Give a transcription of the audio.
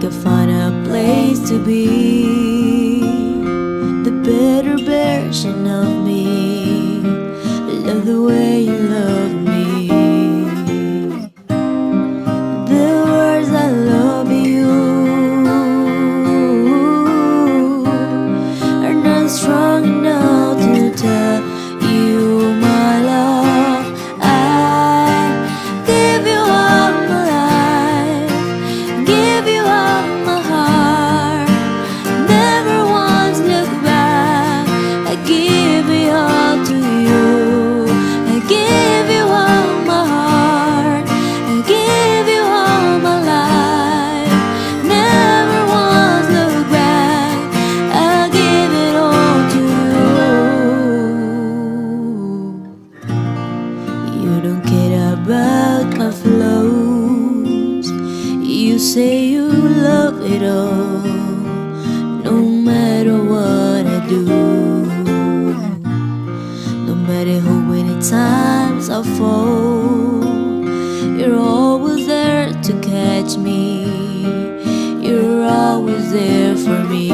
could find a place to be the better version of me. Love the way you love me. The words I love you are not strong enough to tell you my love. I give you all my life, give you all my heart, never once look back. I give it all to you. I give you all my heart, I give you all my life, never once look back. I give it all to you. You don't care about my flaws. You say you love it all, no matter what I do. No matter how many times I fall, you're always there to catch me. You're always there for me.